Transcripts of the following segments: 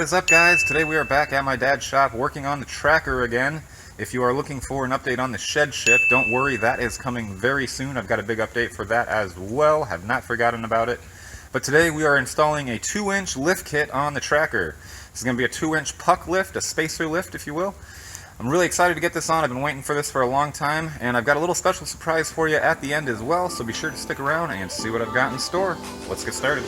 is up, guys? Today we are back at my dad's shop working on the Tracker again. If you are looking for an update on the shed ship, don't worry, that is coming very soon. I've got a big update for that as well. Have not forgotten about it. But today we are installing a 2-inch lift kit on the Tracker. This is going to be a 2-inch puck lift, a spacer lift if you will. I'm really excited to get this on. I've been waiting for this for a long time, and I've got a little special surprise for you at the end as well, so be sure to stick around and see what I've got in store. Let's get started.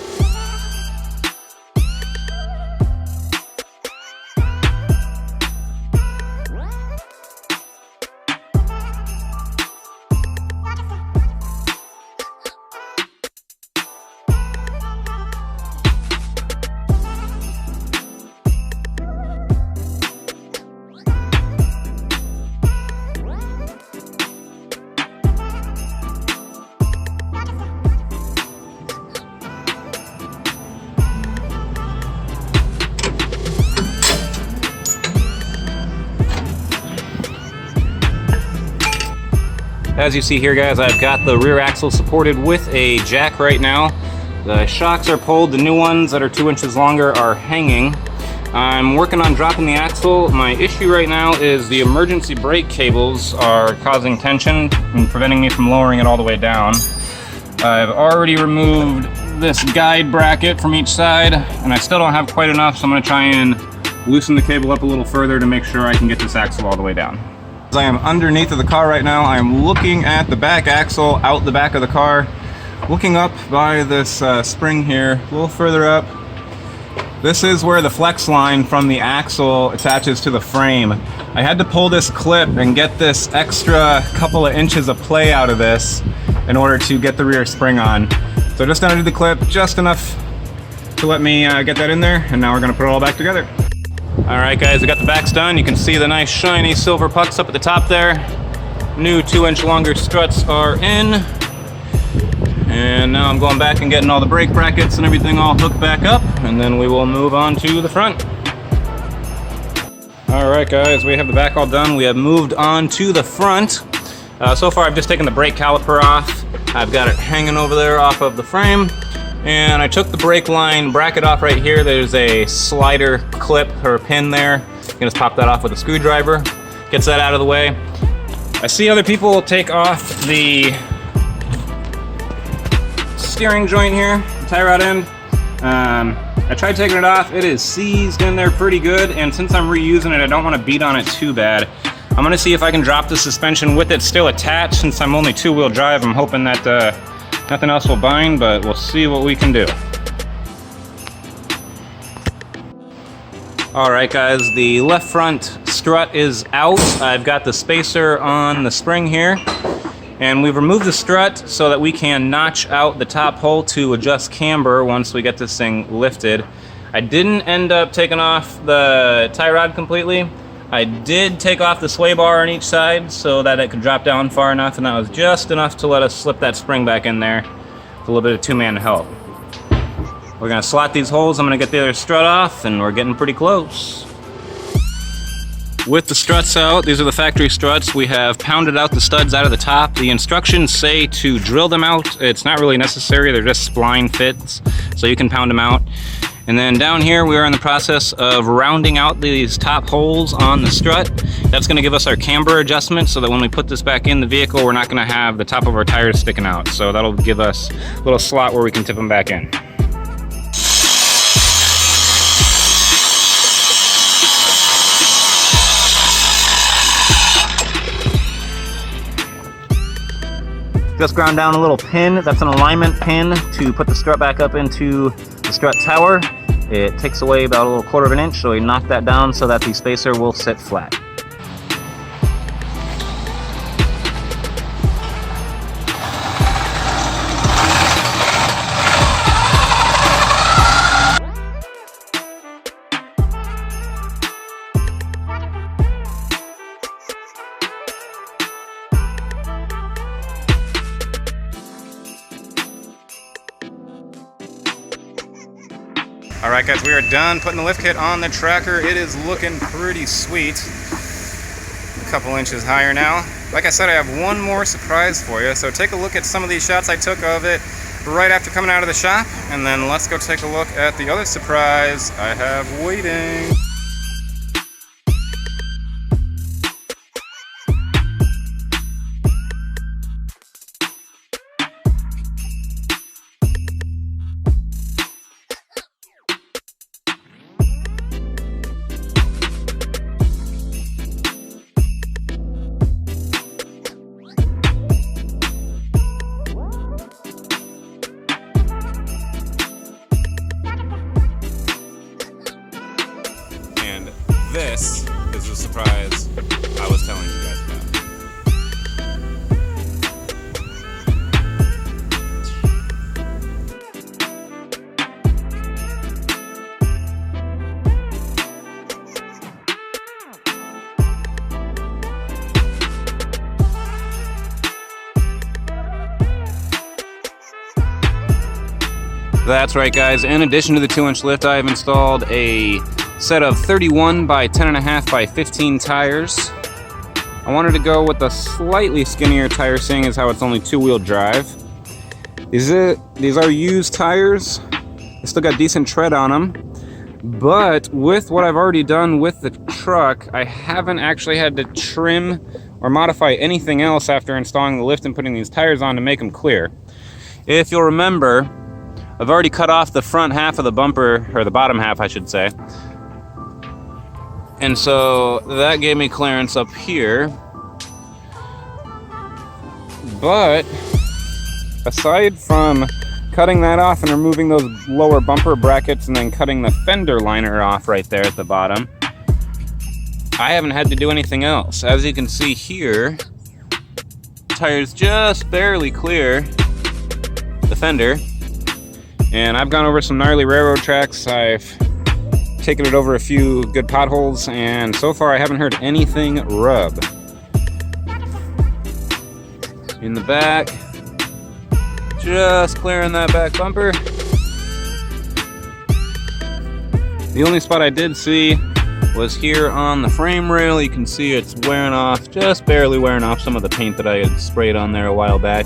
As you see here, guys, I've got the rear axle supported with a jack right now. The shocks are pulled, the new ones that are 2 inches longer are hanging. I'm working on dropping the axle. My issue right now is the emergency brake cables are causing tension and preventing me from lowering it all the way down. I've already removed this guide bracket from each side, and I still don't have quite enough, so I'm going to try and loosen the cable up a little further to make sure I can get this axle all the way down. I am underneath of the car right now. I am looking at the back axle out the back of the car, looking up by this spring here, a little further up. This is where the flex line from the axle attaches to the frame. I had to pull this clip and get this extra couple of inches of play out of this in order to get the rear spring on. So just undid the clip just enough to let me get that in there, and now we're going to put it all back together. Alright guys, we got the backs done. You can see the nice shiny silver pucks up at the top there. New 2-inch longer struts are in. And now I'm going back and getting all the brake brackets and everything all hooked back up, and then we will move on to the front. Alright guys, we have the back all done. We have moved on to the front. So far I've just taken the brake caliper off. I've got it hanging over there off of the frame. And I took the brake line bracket off right here. There's a slider clip or pin there. You can just pop that off with a screwdriver. Gets that out of the way. I see other people take off the steering joint here, the tie rod end. I tried taking it off. It is seized in there pretty good, and since I'm reusing it, I don't want to beat on it too bad. I'm going to see if I can drop the suspension with it still attached. Since I'm only 2-wheel drive, I'm hoping that nothing else will bind, but we'll see what we can do. Alright guys, the left front strut is out. I've got the spacer on the spring here, and we've removed the strut so that we can notch out the top hole to adjust camber once we get this thing lifted. I didn't end up taking off the tie rod completely. I did take off the sway bar on each side so that it could drop down far enough, and that was just enough to let us slip that spring back in there with a little bit of two-man help. We're going to slot these holes. I'm going to get the other strut off, and we're getting pretty close. With the struts out, these are the factory struts. We have pounded out the studs out of the top. The instructions say to drill them out. It's not really necessary. They're just spline fits, so you can pound them out. And then down here, we are in the process of rounding out these top holes on the strut. That's going to give us our camber adjustment so that when we put this back in the vehicle, we're not going to have the top of our tires sticking out. So that'll give us a little slot where we can tip them back in. Just ground down a little pin. That's an alignment pin to put the strut back up into the strut tower. It takes away about a little 1/4 of an inch, so we knock that down so that the spacer will sit flat. Alright guys, we are done putting the lift kit on the Tracker. It is looking pretty sweet. A couple inches higher now. Like I said, I have one more surprise for you. So take a look at some of these shots I took of it. right after coming out of the shop, and then let's go take a look at the other surprise I have waiting. This is the surprise I was telling you guys about. That's right, guys. In addition to the 2-inch lift, I have installed a set of 31 by 10.5 by 15 tires. I wanted to go with a slightly skinnier tire, seeing as how it's only 2-wheel drive. These are used tires. They still got decent tread on them. But with what I've already done with the truck, I haven't actually had to trim or modify anything else after installing the lift and putting these tires on to make them clear. If you'll remember, I've already cut off the front half of the bumper, or the bottom half I should say. And so that gave me clearance up here. But aside from cutting that off and removing those lower bumper brackets and then cutting the fender liner off right there at the bottom, I haven't had to do anything else. As you can see here, the tire's just barely clear the fender. And I've gone over some gnarly railroad tracks. I've taken it over a few good potholes, and so far I haven't heard anything rub. In the back, just clearing that back bumper. The only spot I did see was here on the frame rail. You can see it's wearing off, just barely wearing off some of the paint that I had sprayed on there a while back.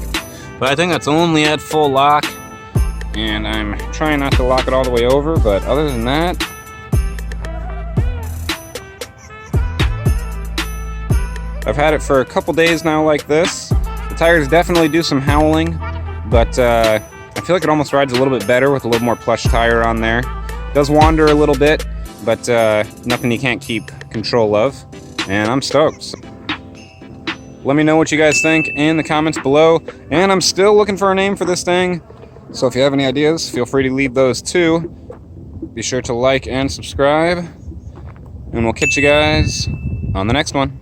But I think that's only at full lock, and I'm trying not to lock it all the way over, but other than that, I've had it for a couple days now like this. The tires definitely do some howling, but I feel like it almost rides a little bit better with a little more plush tire on there. It does wander a little bit, but nothing you can't keep control of, and I'm stoked. Let me know what you guys think in the comments below, and I'm still looking for a name for this thing, so if you have any ideas, feel free to leave those too. Be sure to like and subscribe, and we'll catch you guys on the next one.